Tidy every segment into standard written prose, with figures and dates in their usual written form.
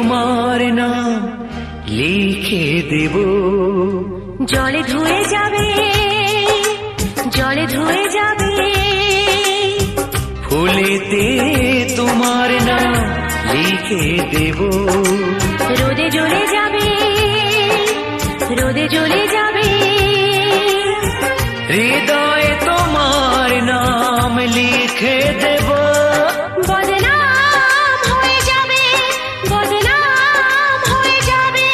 তোমার নাম লিখে দেব। জলে ধুয়ে যাবে, জলে ধুয়ে যাবে, ফুলেতে তোমার নাম লিখে দেব। রোদে জ্বলে যাবে, রোদে জ্বলে যাবে, হৃদয়ে তোমার নাম লিখে দেব। বদনাম হয়ে যাবে, বদনাম হয়ে যাবে।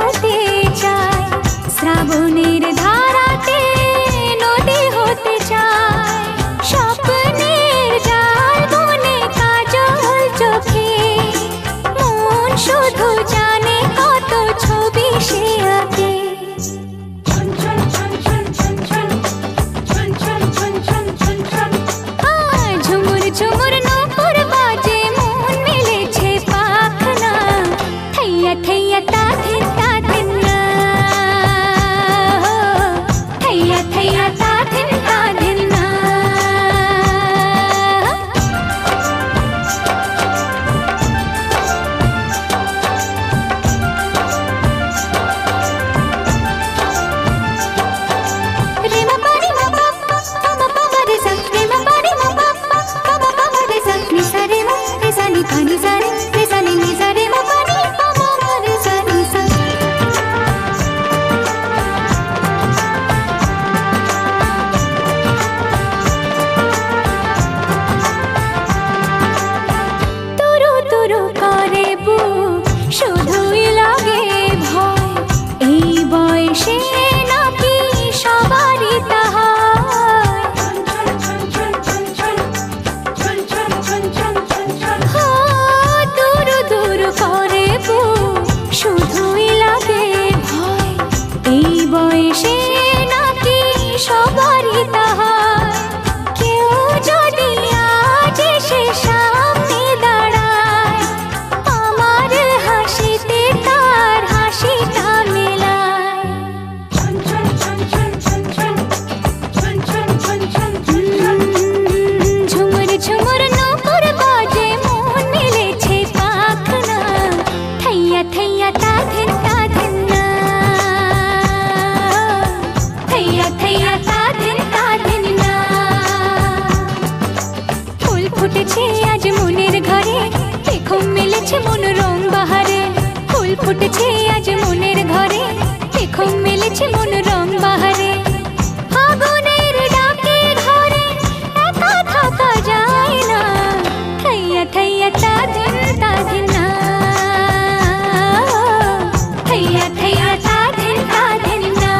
হতে চায়, শ্রাবণের ধারাতে নদী হতে চায়, স্বপ্নের জাল বনে কাজল চোখে, মন শুধু জানে কত ছবি সে আঁকে। ঝুমুর ঝুমুর নূপুর বাজে, মন মেলেছে পাখনা, থৈয়া থৈয়া তা ধিন না, থৈয়া থৈয়া তা ধিন না। রেমা পারি মা পা মা পা মা রে সা, রেমা পারি মা পা মা পা মা রে সা, নি সা রে মা রে সা নি পা নি সা নি সা রে মা পা নি পা মা রে সা নি সা। তুরু তুরু করে বুক, শুধুই লাগে ভয়, এই বয়সে নাকি সবারই তাহা হয়। দুরু দুরু করে বুক, শুধুই লাগে ভয়, এই বয়সে নাকি সবারই তাহা হয়। কেউ যদি আজ এসে সামনে দাঁড়ায়, আমার হাসিতে তার হাসিটা মেলায়। ঝুমুর ঝুমুর নূপুর বাজে, মন মেলেছে পাখনা, থৈয়া থৈয়া তা ধিন না, থৈয়া থৈয়া তা ধিন না। ফুল ফুটেছে আজ মনের ঘরে, দেখো মেলেছে মনোরম বাহারে, ফুল ফুটেছে আজ মনের ঘরে, দেখো মেলেছে মনোরম বাহারে। ফাগুনের ডাকে ঘরে একা থাকা যায় না, থৈয়া থৈয়া তা ধিন না, থৈয়া থৈয়া তা ধিন না।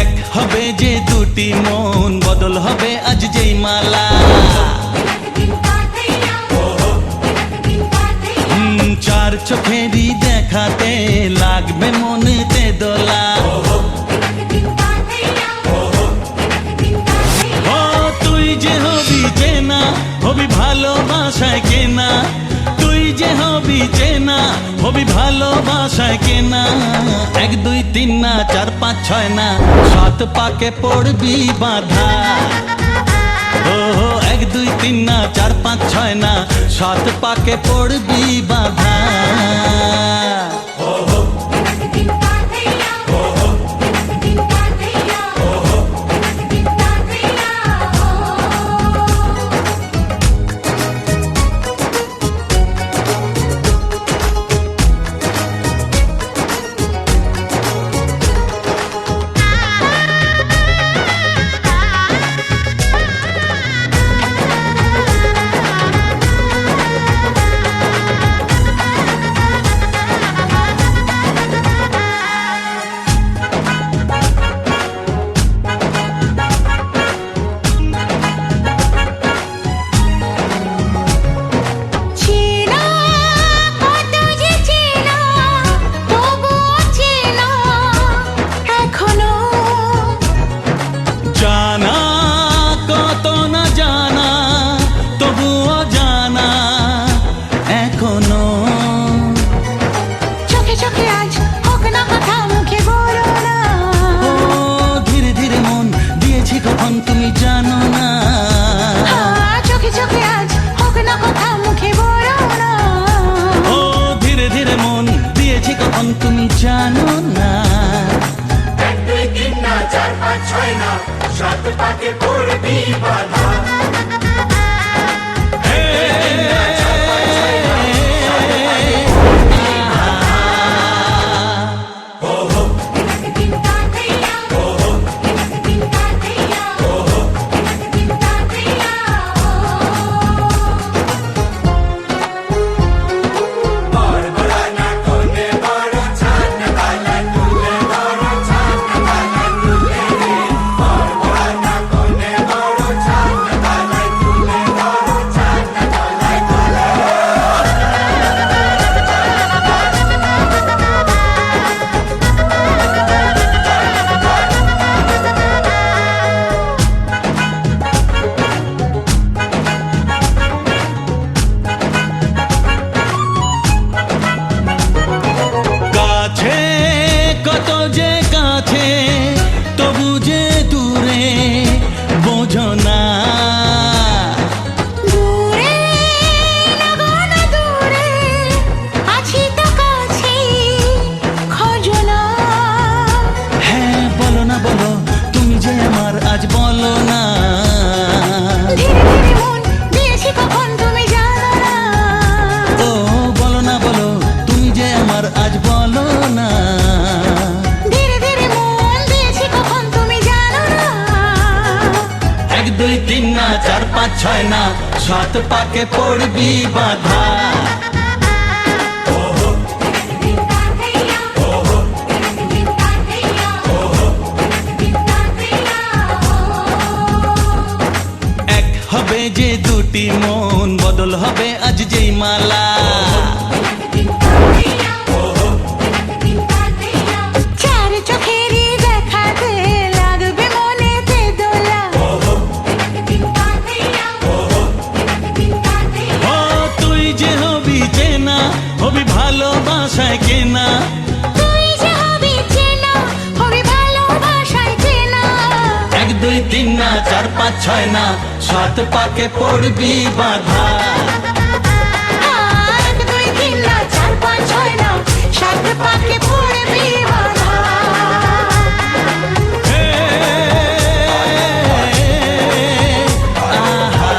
এক হবে যে দুটি মন, বদল হবে আজ যেই মালা। চার চোখেরই দেখাতে লাগবে মনেতে দোলা। ও তুই যে হবি চেনা, হবি ভালোবাসায় কেনা, তুই যে হবি চেনা, হবি ভালোবাসায় কেনা। এক দুই তিন না, চার পাঁচ ছয় না, সাত পাকে পড়বি বাঁধা। ও এক দুই তিন না, চার পাঁচ ছয় না, সাত পাকে পড়বি বাঁধা। কেমন তুমি জানো না। এক দুই তিন না চার পাঁচ ছয় না, সাত পাকে পড়বি বাধা। কাছে কত যে কাছে, তবু যে দূরে বোঝো না। দূরে লাগান দূরে, আছি তো কাছে, খোঁজো না। হ্যাঁ বলো না বলো, তুমি যে আমার আজ বলো না। ধীরে ধীরে মন দিয়েছি কখন তুমি জানো না। ও বলো না বলো, তুমি যে আমার আজ বলো না। ধীরে ধীরে মন দিয়েছি কখন তুমি জানো না। এক দুই তিন না চার পাঁচ ছয় না, সাত পাকে পড়বি বাধা। এক হবে যে দুটি মন, বদল হবে আজ যেই মালা। চার চোখেরই দেখাতে লাগবে মনেতে দোলা। ও তুই যে হবি চেনা, হবি ভালোবাসায় কেনা। তুই যে হবি চেনা, হবি ভালোবাসায় চেনা। এক দুই তিন না চার পাঁচ ছয় না, সাত পাকে পড়বি বাধা। এক দুই তিন না চার পাঁচ ছয় না, সাত পাকে পড়বি বাধা। হে, আহা।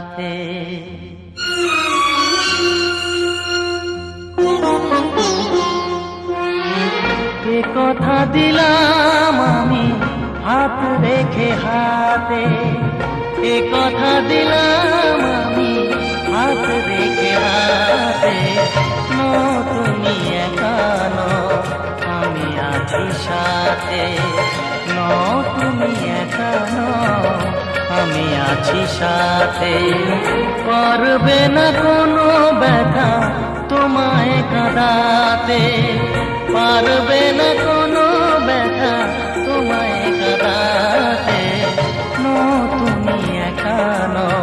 সাথে। এ কথা দিলাম আমি হাত রেখে হাতে, এ কথা দিলাম আমি হাত রেখে হাতে। তুমি একা নও, আমি আছি সাথে। তুমি একা নও, আমি আছি সাথে। পারবে না কোনো ব্যথা তোমায় কাঁদাতে, পারবে না কোনো ব্যথা তোমায় কাঁদাতে। তুমি একা নও,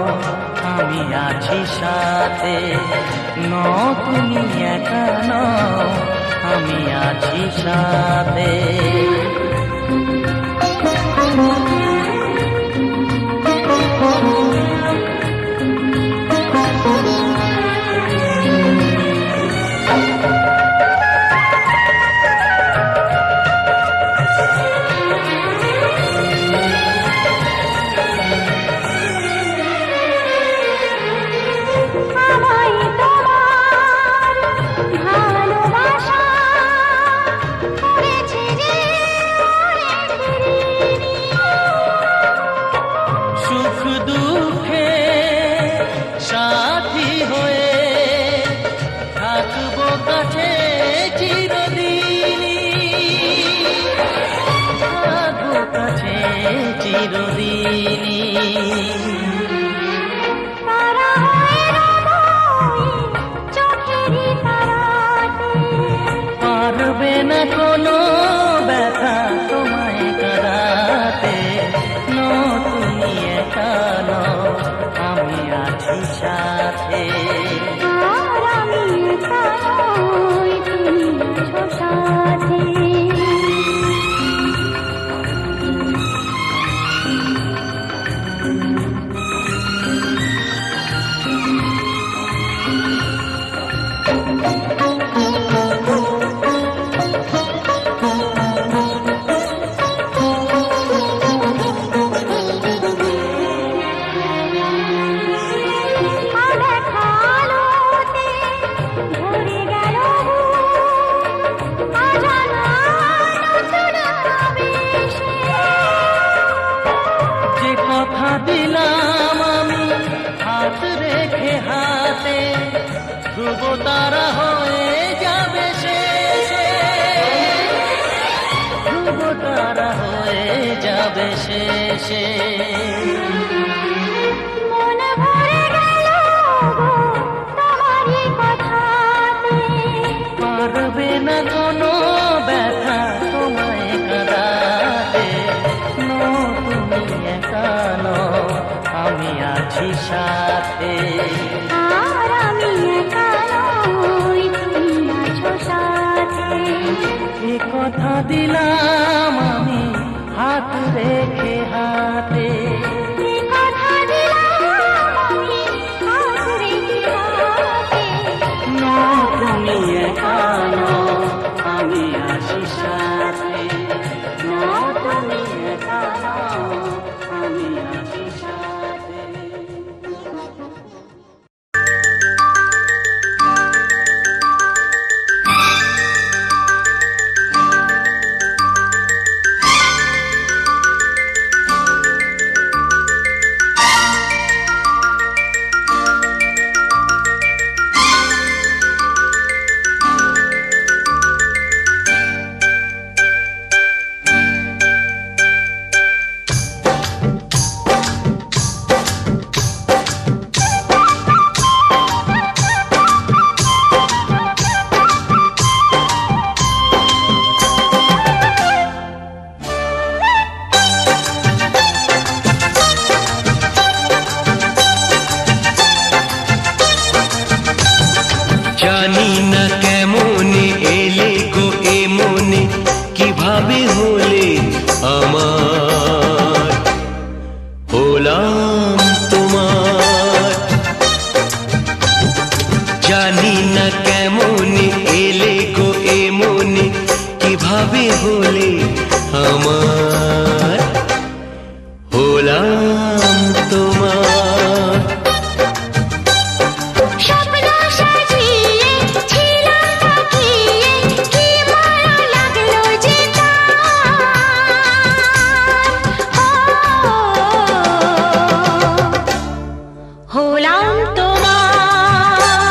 আমি আছি সাথে। তুমি একা নও, আমি আছি সাথে। সুখ দুঃখে সাথী হয়ে থাকবো কাছে চিরদিনই, থাকবো কাছে চিরদিনই। পারবে না কোনো ব্যথা তোমায় কাঁদাতে। তুমি একা নও, আমি আছি সাথে। যে কথা দিলাম আমি হাত রেখে হাতে, ধ্রুব তারা হয়ে যাবে শেষে, ধ্রুব তারা হয়ে যাবে শেষে। পারবে না কোনো ব্যথা তোমায় কাঁদাতে। তুমি একা নও, আমি আছি সাথে। এ কথা দিলাম আমি হাত রেখে হাতে, তুমি একা নও, আমি আছি সাথে। তুমি একা নও, আমি আছি সাথে। জানি না কেমনে এলে গো এ মনে, কিভাবে হলে আমার, হলাম তোমার। জানি না কেমনে এলে গো এ মনে, কিভাবে হলে আমার, হলাম তোমার। হলাম তোমার।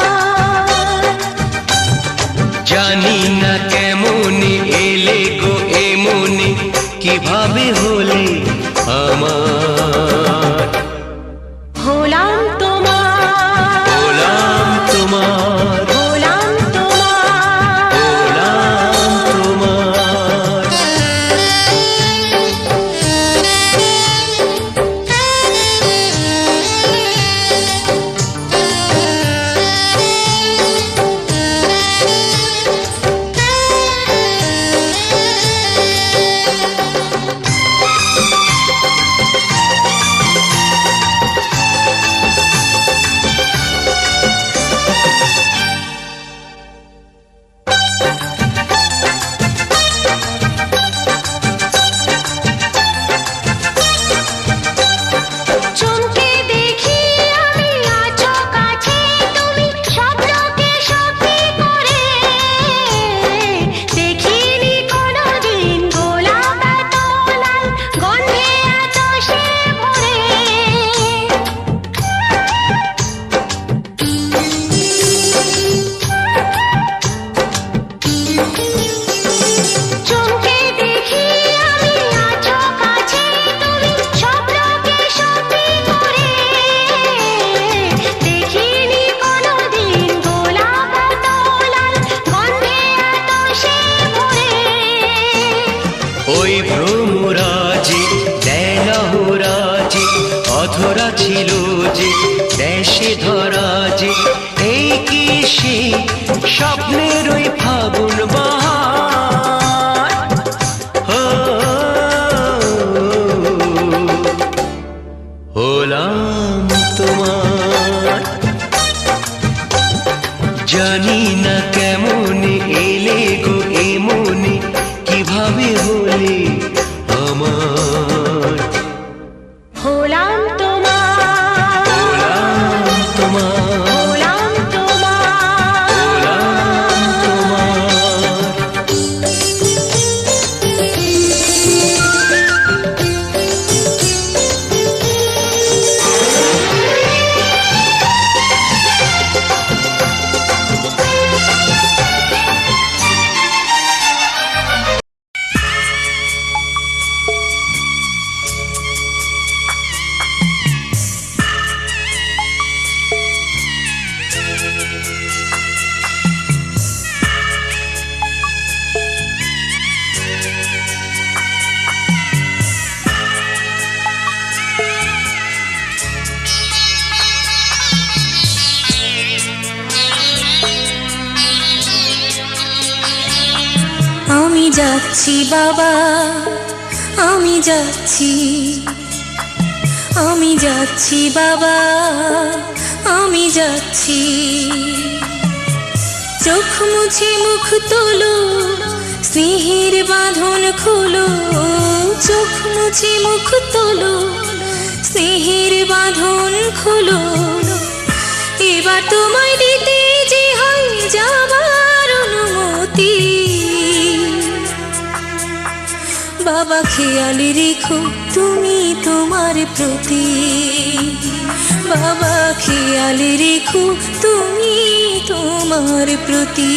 জানি না কেমনে এলে গো এমনে, কিভাবে হলে আমার। হলাম তোমার, হলাম তোমার, হলাম তোমার। হলাম তোমার। চমকে দেখি আমি আছো কাছে তুমি, স্বপ্নকে সত্যি করে। দেখিনি কোনোদিন গোলাপ এত লাল, গন্ধে এত সে ভরে। চমকে দেখি আমি আছো কাছে তুমি, স্বপ্নকে সত্যি করে। দেখিনি কোনোদিন গোলাপ এত লাল, গন্ধে এত সে ভরে। ওই ভ্রমরাজি দেলহরাজি অধরা ছিল যে দেশে ধরা যে, এই কি সে স্বপ্নের ওই ফাগুন বাহার। ও, হলাম তোমার। জানি না কেমনে এলে গো এমনে, কিভাবে হলে আমার। হলাম তোমার, হলাম তোমার, হলাম তোমার। হলাম তোমার। আমি যাচ্ছি বাবা, আমি যাচ্ছি, আমি যাচ্ছি বাবা, আমি যাচ্ছি। চোখ মুছে মুখ তোলো, স্নেহের বাঁধন খোলো। চোখ মুছে মুখ তোলো, স্নেহের বাঁধন খোলো। এবার তোমায় দিতে যে হয় যাবার অনুমতি। বাবা খেয়াল রেখো তুমি তোমার প্রতি, বাবা খেয়াল রেখো তুমি তোমার প্রতি।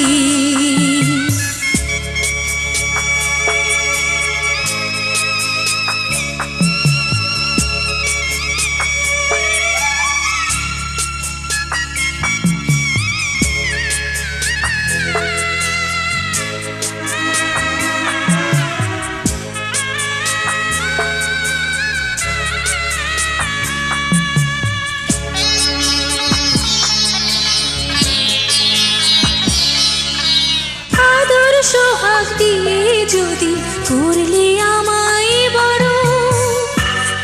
সোহাগ দিয়ে যদি করলে আমায় বড়,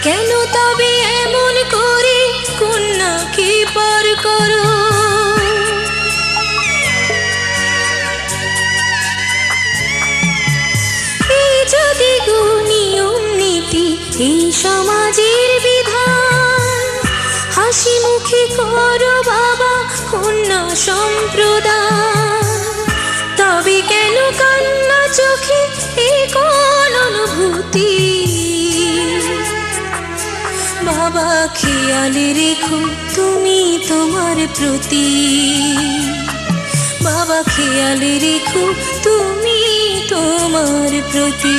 কেন তবে এমন করে কন্যাকে পর করো। এই যদি গো নিয়ম নীতি, এই সমাজের বিধান, হাসি মুখে করো বাবা কন্যা সম্প্রদান। তবে কেন কান্না চোখে এই কোন অনুভূতি। বাবা বাবা খেয়াল রেখো তুমি তোমার প্রতি, বাবা খেয়াল রেখো তুমি তোমার প্রতি।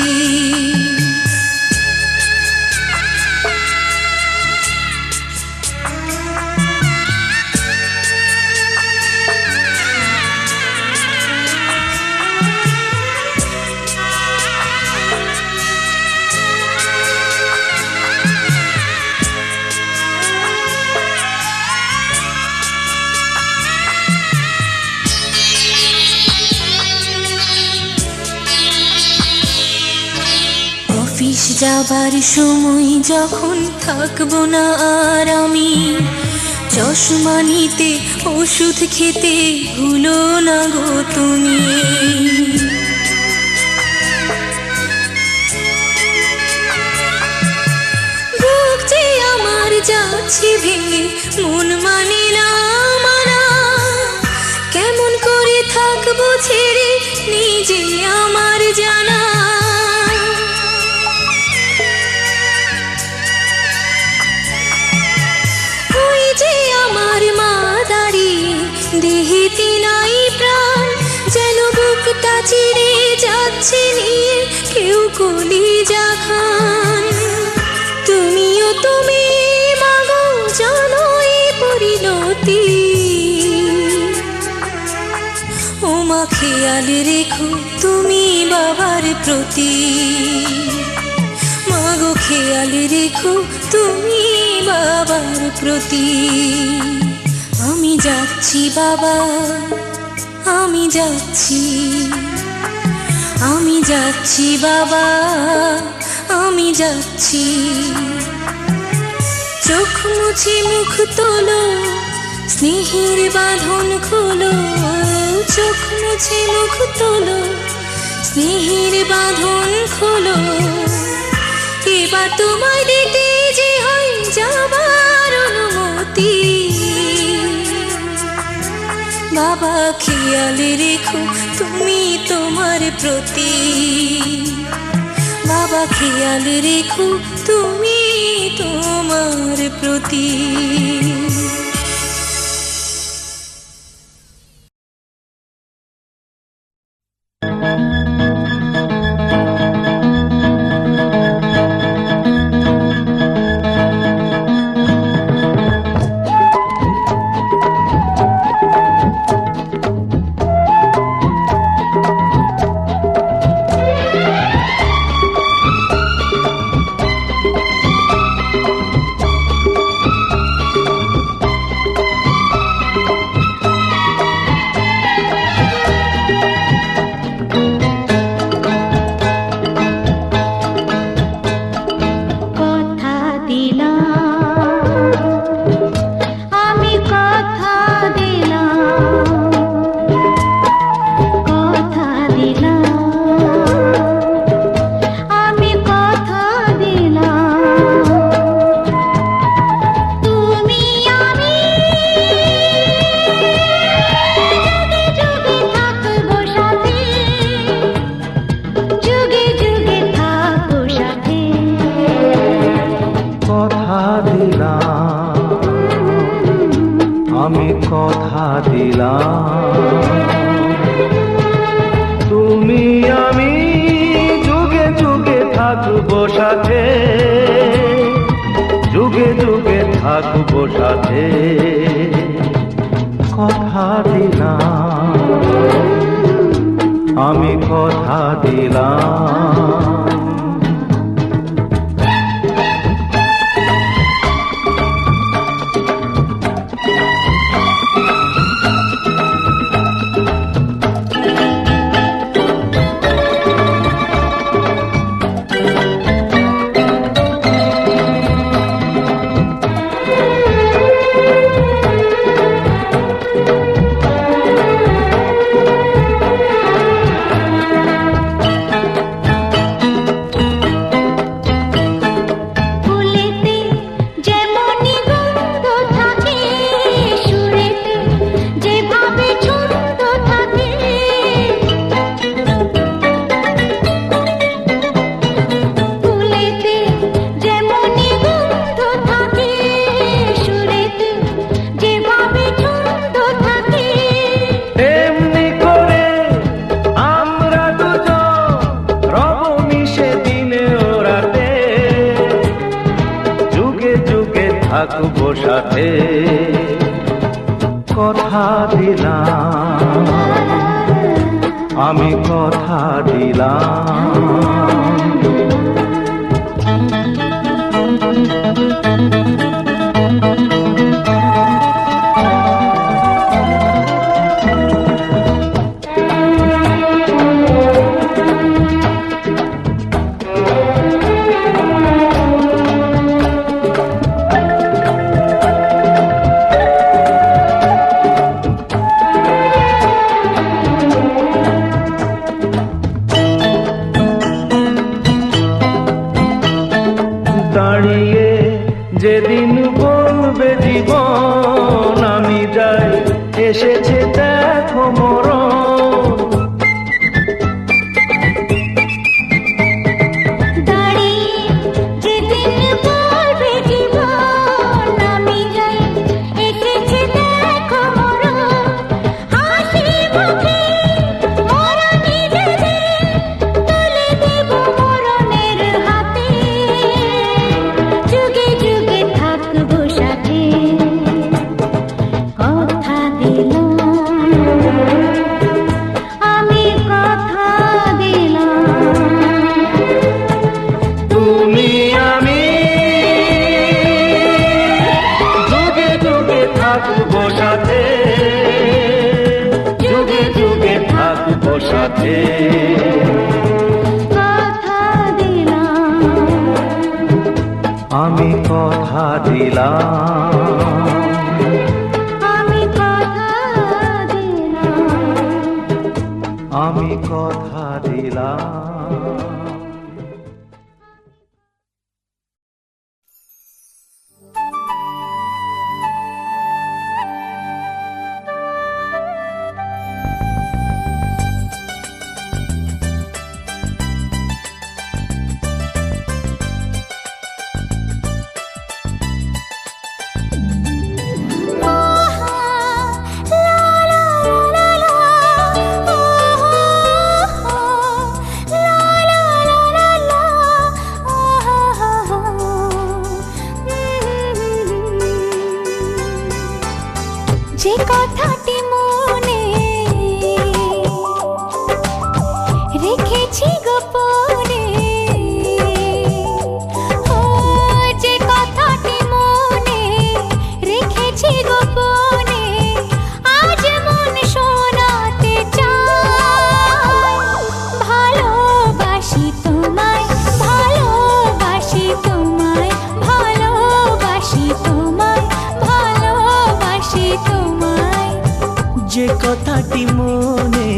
অফিস যাবার সময় যখন থাকবো না আর আমি, চশমা নিতে ওষুধ খেতে ভুলো না গো তুমি। বুক যে আমার যাচ্ছে ভেঙে, মন মানে না মানা, কেমন করে থাকবো ছেড়ে নিজে আমার জানা। দেহেতে নাই প্রাণ, যেন বুকটা চিরে যাচ্ছে নিয়ে কেউ কলিজা খান। তুমিও তুমি মাগো জানো এই পরিণতি, ও মা খেয়াল রেখো তুমি বাবার প্রতি, মাগো খেয়াল রেখো তুমি বাবার প্রতি। আমি যাচ্ছি বাবা, আমি যাচ্ছি, আমি যাচ্ছি বাবা, আমি যাচ্ছি। চোখ মুছে মুখ তোলো, স্নেহের বাঁধন খোলো, চোখ মুছে মুখ তোলো, স্নেহের বাঁধন খোলো। এবার তোমায় দিতে যে হয় যাবার অনুমতি, বাবা খেয়াল রেখো তুমি তোমার প্রতি, বাবা খেয়াল রেখো তুমি তোমার প্রতি। আমি কথা দিলাম, তুমি আমি যুগে যুগে থাকবো সাথে, যুগে যুগে থাকবো সাথে। কথা দিলাম, আমি কথা দিলাম। সাথে কথা দিলাম, আমি কথা দিলাম। দাঁড়িয়ে যেদিন বলবে জীবন আমি যাই, এসেছে দেখো মরণ। দাঁড়িয়ে যেদিন বলবে জীবন আমি যাই, এসেছে দেখো মরণ। হাসি মুখে মরণই যেদিন তুলে দেব মরণের হাতে, যুগে যুগে থাকবো সাথে। কথা দিলাম, আমি কথা দিলাম। তুমি আমি যুগে যুগে থাকবো সাথে, যুগে যুগে থাকবো সাথে। কথা দিলাম, আমি কথা দিলাম, আমি কথা দিলাম। আমি কথা দিলাম। যে কথাটি মনে রেখেছি গোপনে, ও যে কথাটি মনে রেখেছি গোপনে, আজ মন শোনাতে চায়। ভালোবাসি তোমায়, ভালোবাসি তোমায়, ভালোবাসি তোমায়, ভালোবাসি তোমায়। যে কথাটি মনে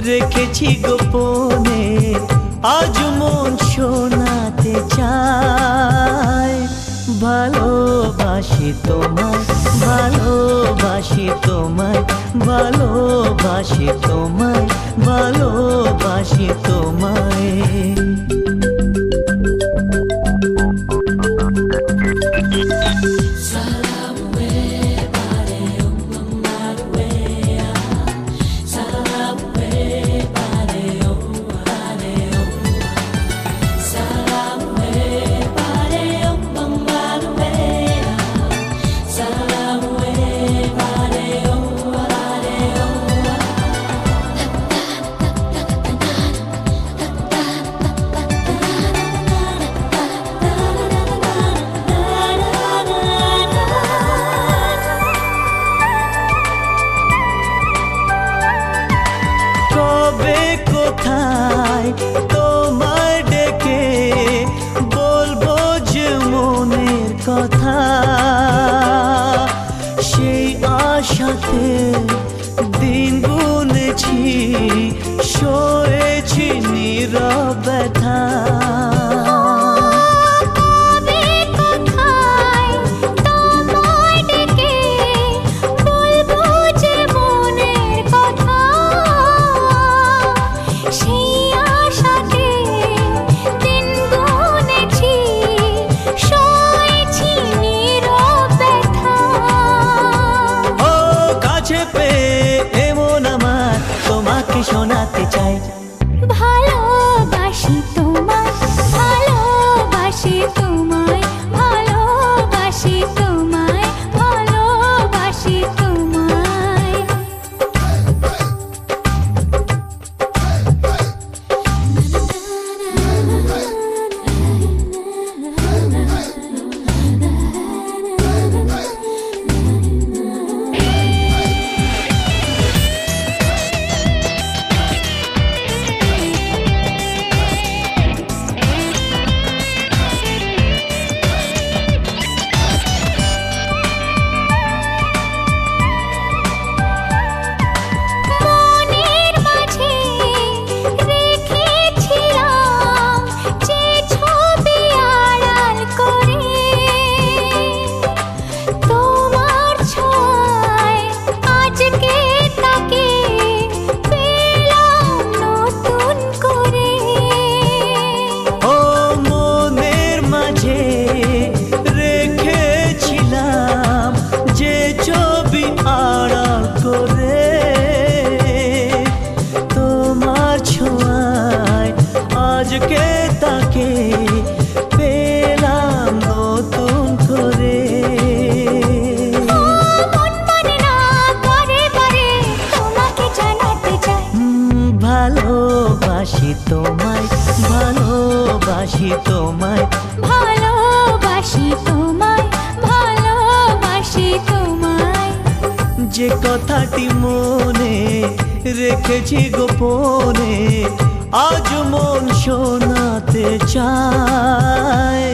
রেখেছি গোপনে, আজ মন শোনাতে চায়। ভালোবাসি তোমায়, ভালোবাসি তোমায়, ভালোবাসি তোমায়, ভালোবাসি তোমায়। কবে কোথায় তোমায় ডেকে বলবো যে মনের কথা, সেই আশাতে দিন গুনেছি, সয়েছি নীরব ব্যথা। কবে কোথায় তোমায় ডেকে বলবো যে মনের কথা, সেই আশাতে দিন গুনেছি, সয়েছি নীরব ব্যথা। ও কাছে পেয়ে এমন আমার তোমাকে শোনাতে চাই। ভালোবাসি তোমায়, ভালোবাসি তোমায়, ভালোবাসি তোমায়, তোমায়, ভালোবাসি তোমায়, ভালোবাসি তোমায়। যে কথাটি মনে রেখেছি গোপনে আজ মন শোনাতে চায়।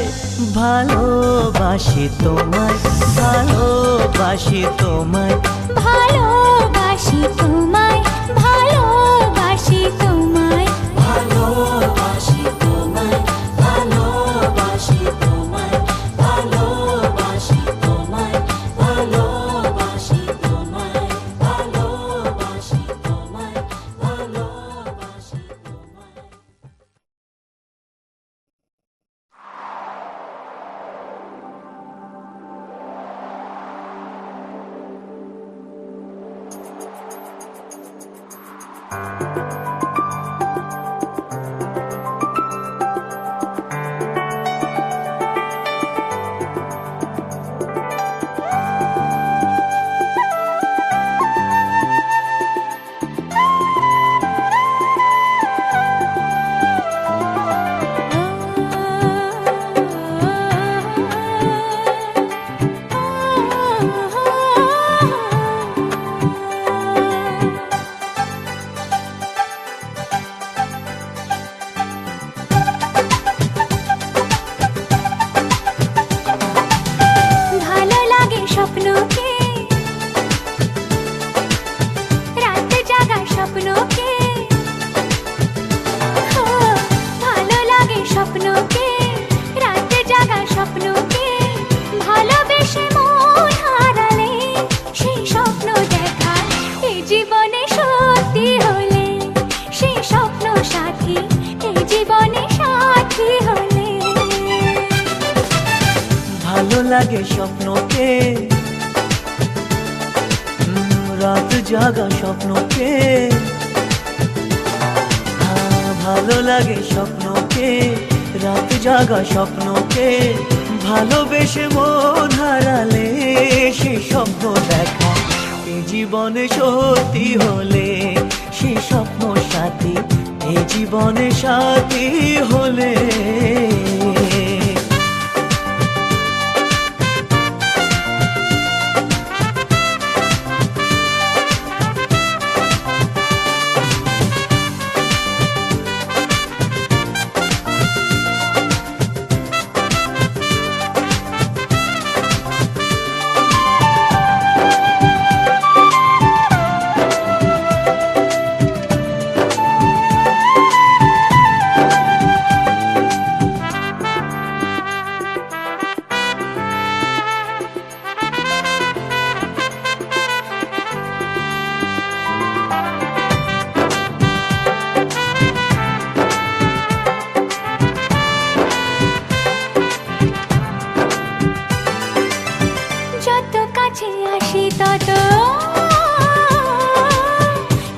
ভালোবাসি তোমায়, ভালোবাসি তোমায়, ভালোবাসি তোমায়, ভালোবাসি তোমায়, ভালোবাসি তোমায়, ভালোবাসি তোমায়, ভালোবাসি তোমায়, ভালোবাসি তোমায়, ভালোবাসি তোমায়, ভালোবাসি তোমায়। ভালো লাগে স্বপ্নকে, রাতে জাগা স্বপ্নকে, ও, ভালো লাগে স্বপ্নকে, রাতে জাগা স্বপ্নকে, ভালোবেসে মন হারালে সেই স্বপ্ন দেখা এই জীবনে সত্যি হলে, সেই স্বপ্ন সাথী এই জীবনে সাথী হলে। ভালো লাগে স্বপ্নকে, রাত জাগা স্বপ্নকে, ভালো লাগে স্বপ্নকে, রাত জাগা স্বপ্নকে, ভালোবেসে মন হারালে সেই স্বপ্ন দেখা এই জীবনে সত্যি হলে, সেই স্বপ্ন সাথী এই জীবনে সাথী হলে। যত কাছে আসি তত,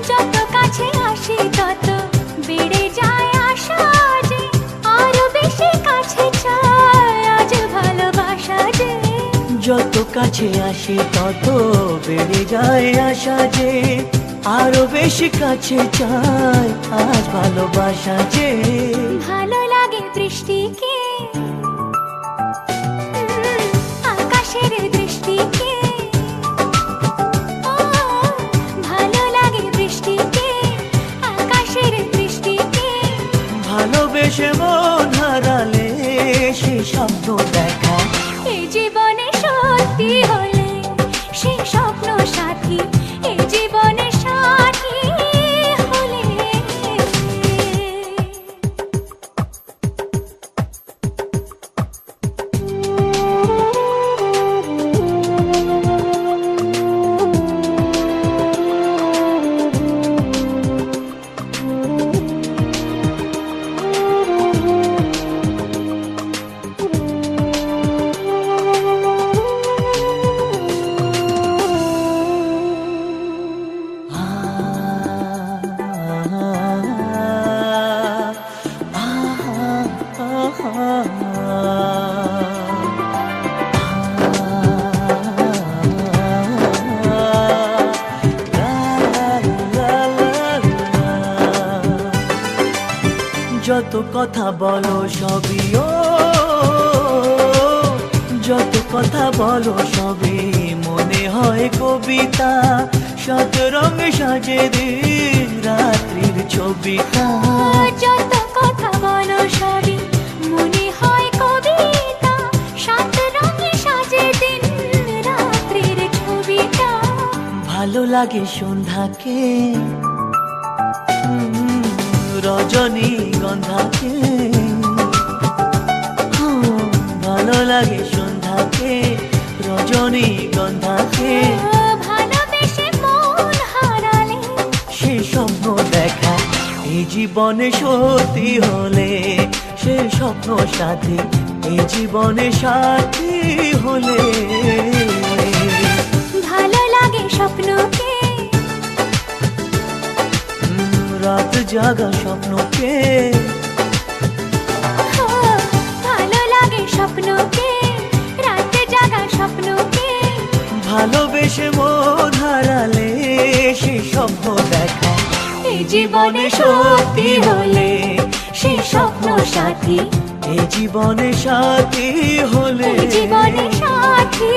যত কাছে আসি তত বেড়ে যায় আশা যে আরো বেশি কাছে চাই আজ ভালোবাসা যে। যত কাছে আসি তত বেড়ে যায় আশা যে আরো বেশি কাছে চাই আজ ভালোবাসা যে। ভালো লাগে বৃষ্টিকে, আকাশের দৃষ্টিকে, ও, ভালো লাগে বৃষ্টিকে, আকাশের দৃষ্টিকে, ভালোবেসে মন হারালে সেই স্বপ্ন দেখা এই জীবনে সত্যি হলে সেই স্বপ্ন সাথী এই জীবনে সাথী হলে। কথা বলো সবই ও, যত কথা বলো সবই মনে হয় কবিতা, শত রঙে সাজে দিন রাত্রির ছবিটা। যত কথা বলো সবই মনে হয় কবিতা, সাত রঙে সাজে দিন রাত্রির ছবিটা। ভালো লাগে সন্ধ্যাকে, রজনী গন্ধাকে, ভালো লাগে সন্ধ্যাকে, রজনী গন্ধাকে। ভালোবেসে মন হারালে সে স্বপ্ন দেখা এই জীবনে সত্যি হলে, সে স্বপ্ন সাথী এই জীবনে সাথী হলে। ভালো লাগে স্বপ্নকে, রাত জাগা স্বপ্নকে, ভালো লাগে স্বপ্নকে, রাতে জাগা স্বপ্নকে। ভালোবেসে মন হারালে সে স্বপ্ন দেখা এই জীবনে সত্যি হলে, সে স্বপ্ন সাথী এই জীবনে সাথী হলে। জীবনে সাথী